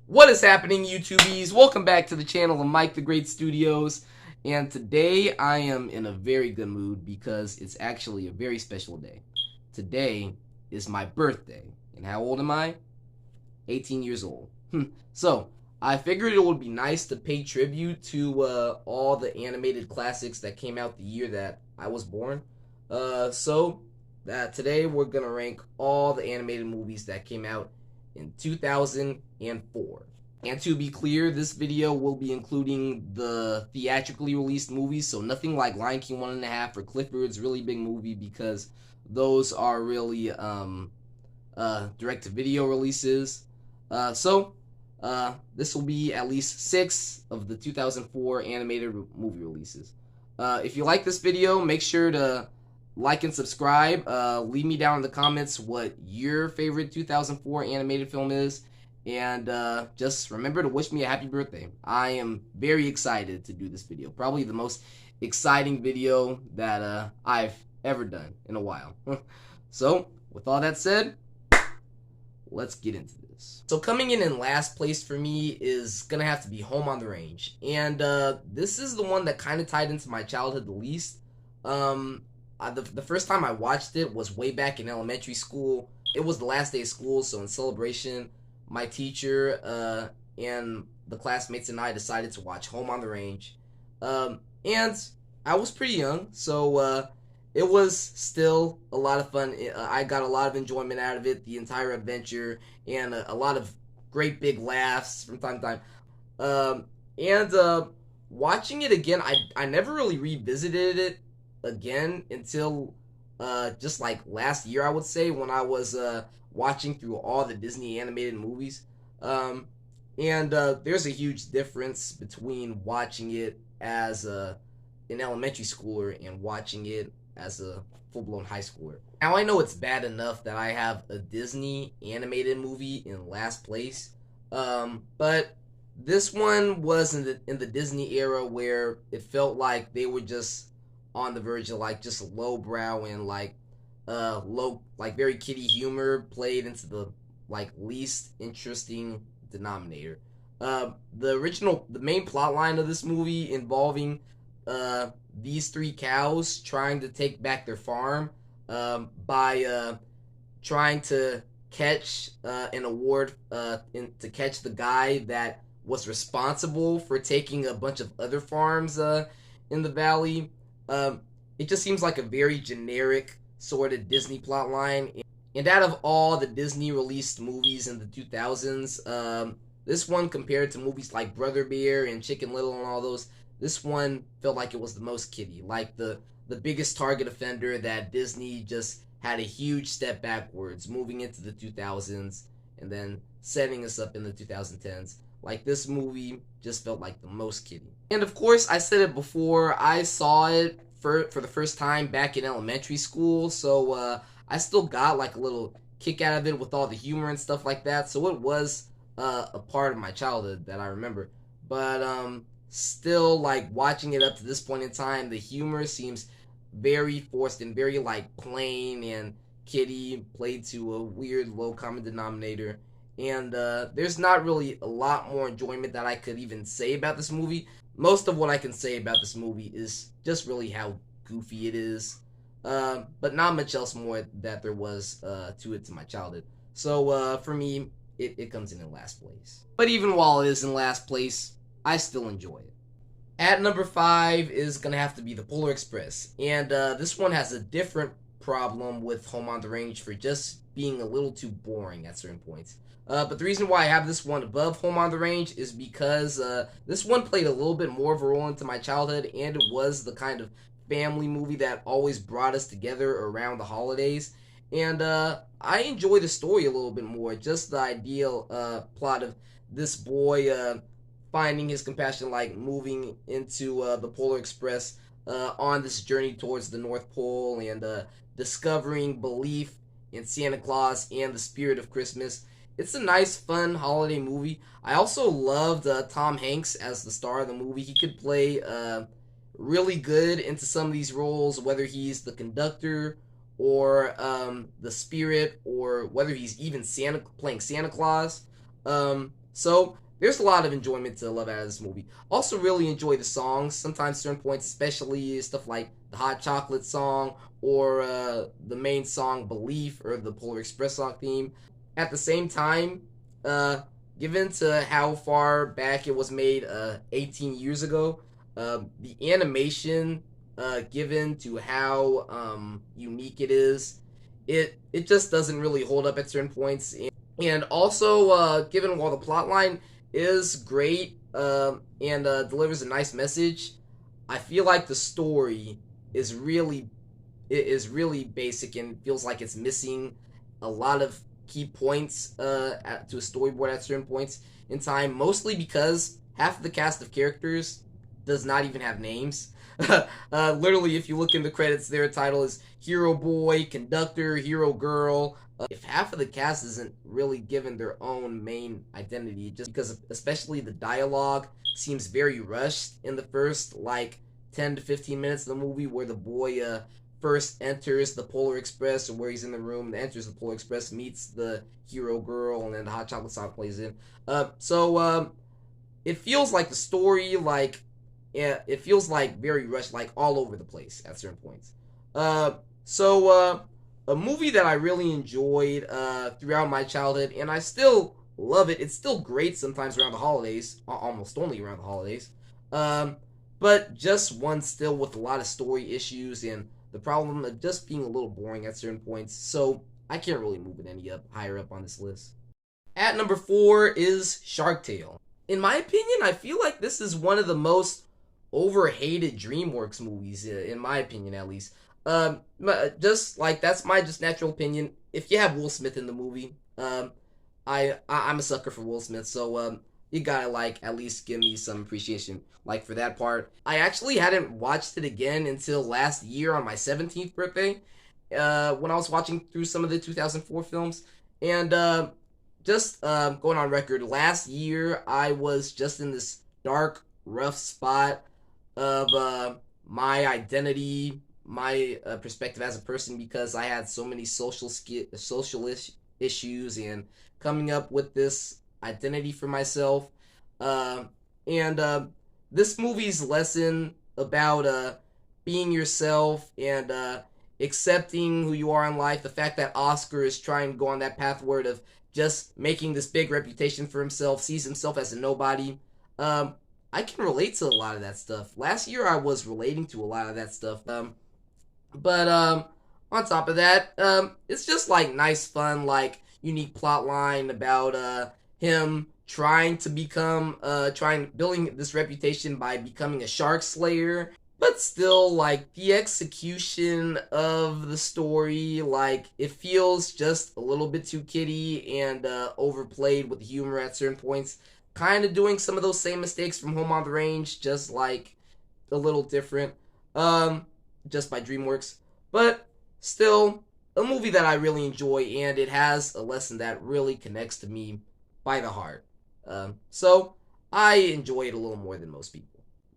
What is happening, YouTubies? Welcome back to the channel of Mike the Great Studios. And today I am in a very good mood because it's actually a very special day. Today is my birthday. And how old am I? 18 years old. So, I figured it would be nice to pay tribute to all the animated classics that came out the year that I was born. Today we're going to rank all the animated movies that came out in 2004. And to be clear, this video will be including the theatrically released movies, so nothing like Lion King 1.5 or Clifford's Really Big Movie, because those are really direct-to-video releases. This will be at least 6 of the 2004 animated movie releases. If you like this video, make sure to like and subscribe. Leave me down in the comments what your favorite 2004 animated film is. And just remember to wish me a happy birthday. I am very excited to do this video. Probably the most exciting video that I've ever done in a while. So, with all that said, let's get into this. So coming in last place for me is gonna have to be Home on the Range. And this is the one that kind of tied into my childhood the least. The first time I watched it was way back in elementary school. It was the last day of school, so in celebration, my teacher and the classmates and I decided to watch Home on the Range. And I was pretty young, so it was still a lot of fun. I got a lot of enjoyment out of it, the entire adventure, and a lot of great big laughs from time to time. Watching it again, I never really revisited it again until just like last year, I would say, when I was watching through all the Disney animated movies. There's a huge difference between watching it as an elementary schooler and watching it as a full-blown high schooler. Now, I know it's bad enough that I have a Disney animated movie in last place, but this one was in the Disney era where it felt like they were just on the verge of like just lowbrow and very kiddie humor played into the like least interesting denominator. The main plot line of this movie involving these three cows trying to take back their farm by trying to catch an award to catch the guy that was responsible for taking a bunch of other farms in the valley. It just seems like a very generic sort of Disney plot line. And out of all the Disney released movies in the 2000s, this one compared to movies like Brother Bear and Chicken Little and all those, this one felt like it was the most kiddie, like the biggest target offender that Disney just had a huge step backwards moving into the 2000s and then setting us up in the 2010s. Like, this movie just felt like the most kiddie. And of course, I said it before, I saw it for the first time back in elementary school, so I still got like a little kick out of it with all the humor and stuff like that, so it was a part of my childhood that I remember. But still, like, watching it up to this point in time, the humor seems very forced and very like plain and kiddie, played to a weird low common denominator. And there's not really a lot more enjoyment that I could even say about this movie. Most of what I can say about this movie is just really how goofy it is. But not much else more that there was to it to my childhood. So for me, it comes in last place. But even while it is in last place, I still enjoy it. At number 5 is going to have to be The Polar Express. And this one has a different problem with Home on the Range for just being a little too boring at certain points. But the reason why I have this one above Home on the Range is because this one played a little bit more of a role into my childhood, and it was the kind of family movie that always brought us together around the holidays. And I enjoy the story a little bit more, just the ideal plot of this boy finding his compassion, like moving into the Polar Express on this journey towards the North Pole and discovering belief in Santa Claus and the spirit of Christmas. It's a nice, fun holiday movie. I also loved Tom Hanks as the star of the movie. He could play really good into some of these roles, whether he's the conductor or the spirit, or whether he's even playing Santa Claus. So there's a lot of enjoyment to love out of this movie. Also, really enjoy the songs. Sometimes certain points, especially stuff like the Hot Chocolate song or the main song "Belief" or the Polar Express song theme. At the same time, uh, given to how far back it was made, 18 years ago, the animation, given to how unique it is, it just doesn't really hold up at certain points. And also, given while the plot line is great and delivers a nice message, I feel like the story is really really basic and feels like it's missing a lot of key points to a storyboard at certain points in time. Mostly because half of the cast of characters does not even have names. Literally, if you look in the credits, their title is Hero Boy, Conductor, Hero Girl. If half of the cast isn't really given their own main identity, just because especially the dialogue seems very rushed in the first like 10 to 15 minutes of the movie, where the boy first enters the Polar Express, or where he's in the room, enters the Polar Express, meets the Hero Girl, and then the Hot Chocolate song plays in. It feels like the story, like, yeah, it feels like very rushed, like all over the place at certain points. A movie that I really enjoyed throughout my childhood, and I still love it. It's still great sometimes around the holidays, almost only around the holidays. But just one still with a lot of story issues and the problem of just being a little boring at certain points. So I can't really move it any higher up on this list. At number 4 is Shark Tale. In my opinion, I feel like this is one of the most overhated DreamWorks movies, in my opinion at least. Just like that's my just natural opinion. If you have Will Smith in the movie, I'm a sucker for Will Smith, so you gotta like at least give me some appreciation like for that part. I actually hadn't watched it again until last year on my 17th birthday, when I was watching through some of the 2004 films, and just going on record, last year I was just in this dark, rough spot of my identity, my perspective as a person, because I had so many social issues and coming up with this identity for myself. And This movie's lesson about being yourself and accepting who you are in life, the fact that Oscar is trying to go on that pathward of just making this big reputation for himself, sees himself as a nobody. I can relate to a lot of that stuff. Last year I was relating to a lot of that stuff. But On top of that, it's just like nice, fun, like unique plot line about him trying to become building this reputation by becoming a shark slayer. But still, like, the execution of the story, like, it feels just a little bit too kiddie and overplayed with the humor at certain points. Kind of doing some of those same mistakes from Home on the Range, just like a little different, just by DreamWorks. But still, a movie that I really enjoy, and it has a lesson that really connects to me by the heart. So I enjoy it a little more than most people.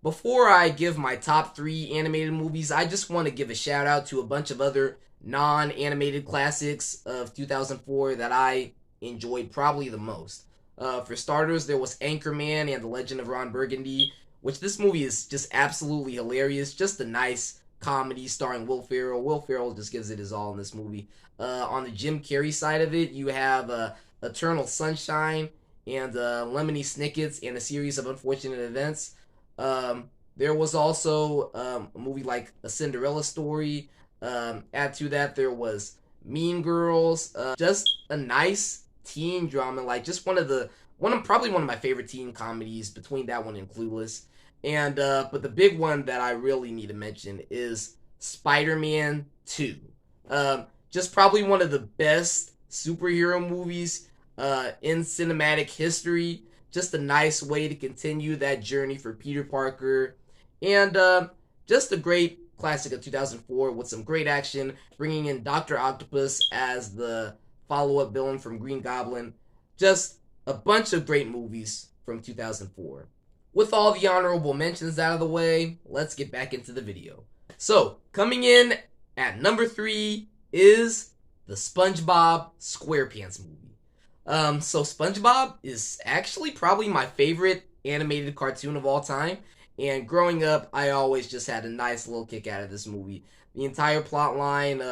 Before I give my top 3 animated movies, I just want to give a shout out to a bunch of other non-animated classics of 2004 that I enjoyed probably the most. For starters, there was Anchorman and The Legend of Ron Burgundy, which this movie is just absolutely hilarious. Just a nice comedy starring Will Ferrell. Will Ferrell just gives it his all in this movie. On the Jim Carrey side of it, you have Eternal Sunshine and Lemony Snicket's and a series of unfortunate events. There was also a movie like A Cinderella Story. Add to that, there was Mean Girls. Just a nice teen drama, like just probably one of my favorite teen comedies between that one and Clueless. And but the big one that I really need to mention is Spider-Man 2. Just probably one of the best superhero movies in cinematic history. Just a nice way to continue that journey for Peter Parker. And just a great classic of 2004 with some great action, bringing in Dr. Octopus as the follow-up villain from Green Goblin. Just a bunch of great movies from 2004. With all the honorable mentions out of the way, let's get back into the video. So, coming in at number 3 is the SpongeBob SquarePants movie. So SpongeBob is actually probably my favorite animated cartoon of all time. And growing up, I always just had a nice little kick out of this movie. The entire plot line,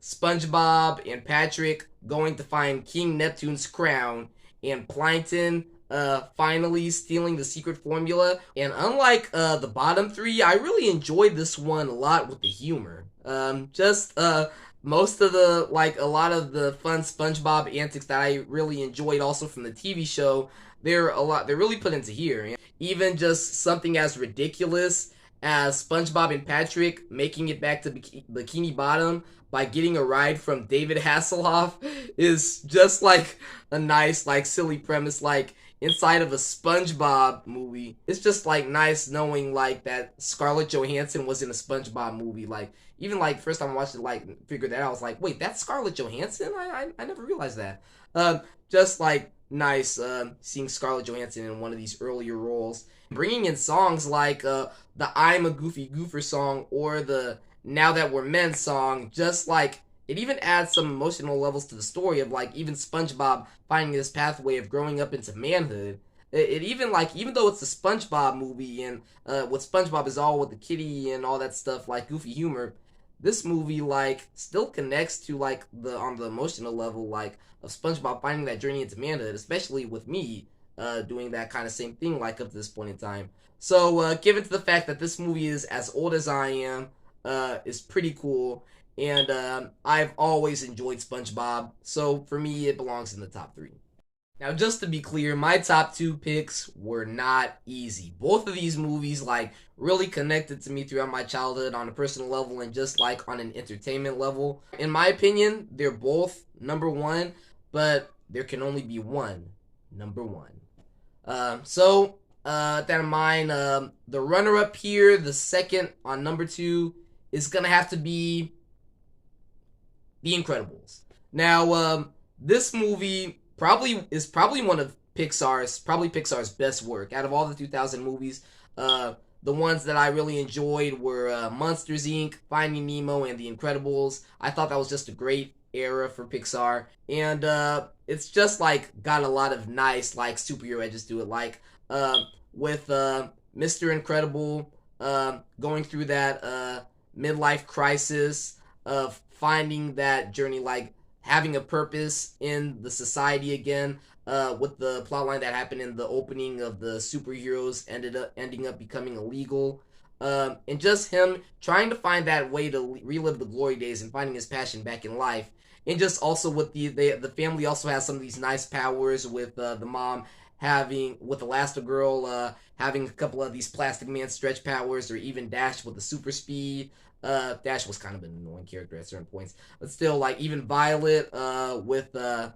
SpongeBob and Patrick going to find King Neptune's crown, and Plankton finally stealing the secret formula. And unlike the bottom three, I really enjoyed this one a lot with the humor. Just most of the like a lot of the fun SpongeBob antics that I really enjoyed also from the TV show, they're really put into here. Even just something as ridiculous as SpongeBob and Patrick making it back to Bikini Bottom by getting a ride from David Hasselhoff is just like a nice like silly premise like inside of a SpongeBob movie. It's just like nice knowing like that Scarlett Johansson was in a SpongeBob movie. Like even like first time I watched it, like figured that out. I was like, wait, that's Scarlett Johansson? I never realized that. Just like nice seeing Scarlett Johansson in one of these earlier roles, bringing in songs like the "I'm a Goofy Goofer" song or the "Now That We're Men" song. Just like it even adds some emotional levels to the story of like even SpongeBob finding this pathway of growing up into manhood. It even like even though it's a SpongeBob movie and what SpongeBob is all with the kitty and all that stuff like goofy humor, this movie like still connects to like the on the emotional level like of SpongeBob finding that journey into manhood, especially with me doing that kind of same thing like up to this point in time. So given to the fact that this movie is as old as I am, is pretty cool, and I've always enjoyed SpongeBob. So for me, it belongs in the top three. Now, just to be clear, my top two picks were not easy. Both of these movies, like, really connected to me throughout my childhood on a personal level and just, like, on an entertainment level. In my opinion, they're both number one, but there can only be one number one. That in mind, the runner-up here, the second on number two, is gonna have to be The Incredibles. Now, this movie probably one of Pixar's best work out of all the 2000 movies. The ones that I really enjoyed were Monsters Inc., Finding Nemo, and The Incredibles. I thought that was just a great era for Pixar, and it's just like got a lot of nice like superhero edges to it, like with Mr. Incredible going through that midlife crisis of finding that journey, like having a purpose in the society again, with the plotline that happened in the opening of the superheroes ending up becoming illegal, and just him trying to find that way to relive the glory days and finding his passion back in life, and just also with the family also has some of these nice powers with the mom having with Elastigirl having a couple of these Plastic Man stretch powers, or even Dash with the super speed. Dash was kind of an annoying character at certain points, but still, like even Violet with the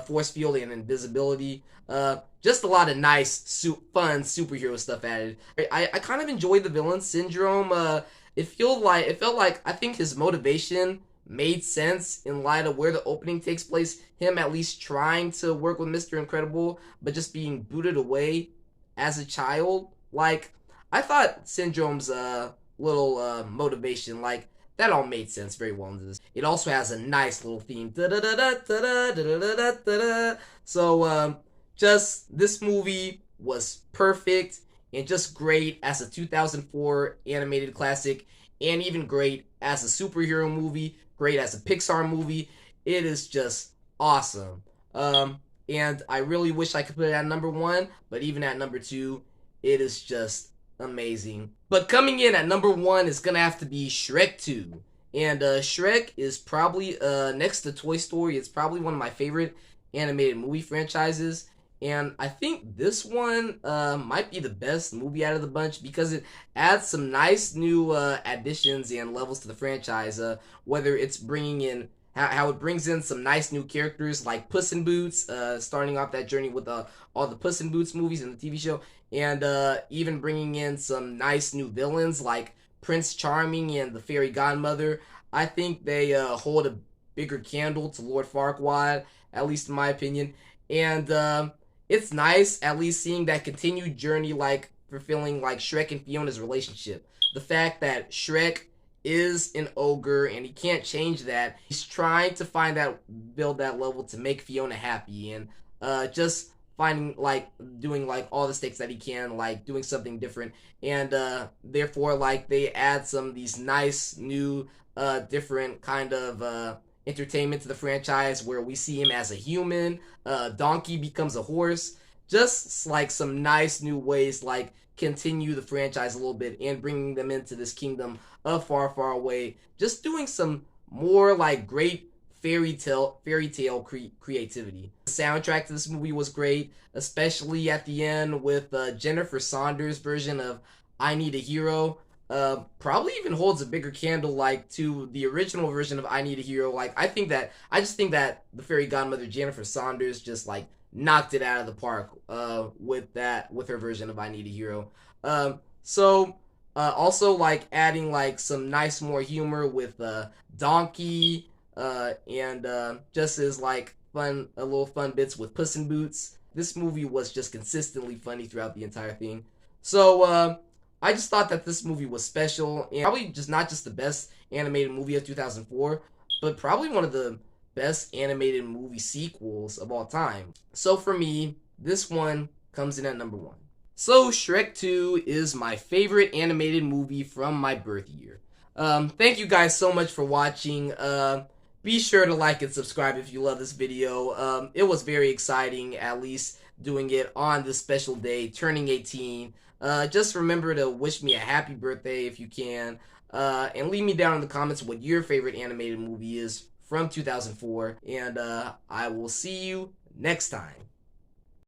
force field and invisibility. Just a lot of nice, fun superhero stuff added. I kind of enjoyed the villain syndrome. It felt like I think his motivation made sense in light of where the opening takes place. Him at least trying to work with Mr. Incredible, but just being booted away as a child. Like I thought Syndrome's little motivation, like that all made sense very well into this. It also has a nice little theme. So just this movie was perfect and just great as a 2004 animated classic, and even great as a superhero movie, great as a Pixar movie. It is just awesome. And I really wish I could put it at number one, but even at number two, it is just amazing. But coming in at number one is gonna have to be Shrek 2. And Shrek is probably next to Toy Story, it's probably one of my favorite animated movie franchises. And I think this one might be the best movie out of the bunch because it adds some nice new additions and levels to the franchise. Whether it's bringing in how it brings in some nice new characters like Puss in Boots, starting off that journey with all the Puss in Boots movies and the TV show, and even bringing in some nice new villains like Prince Charming and the Fairy Godmother. I think they hold a bigger candle to Lord Farquaad, at least in my opinion. And it's nice at least seeing that continued journey, like fulfilling like Shrek and Fiona's relationship. The fact that Shrek is an ogre and he can't change that. He's trying to build that level to make Fiona happy, and just finding like doing like all the stakes that he can, like doing something different. And therefore like they add some of these nice new different kind of entertainment to the franchise, where we see him as a human, Donkey becomes a horse. Just like some nice new ways, like continue the franchise a little bit and bringing them into this kingdom of Far Far Away. Just doing some more like great fairy tale creativity. The soundtrack to this movie was great, especially at the end with Jennifer Saunders' version of "I Need a Hero." Probably even holds a bigger candle like to the original version of "I Need a Hero." Like I just think that the fairy godmother Jennifer Saunders just like knocked it out of the park with her version of "I Need a Hero." Also like adding like some nice more humor with Donkey, and just as like a little fun bits with Puss in Boots. This movie was just consistently funny throughout the entire thing. So I just thought that this movie was special, and probably just not just the best animated movie of 2004, but probably one of the best animated movie sequels of all time. So for me, this one comes in at number 1. So Shrek 2 is my favorite animated movie from my birth year. Thank you guys so much for watching. Be sure to like and subscribe if you love this video. It was very exciting, at least doing it on this special day, turning 18. Just remember to wish me a happy birthday if you can. And leave me down in the comments what your favorite animated movie is from 2004. And I will see you next time.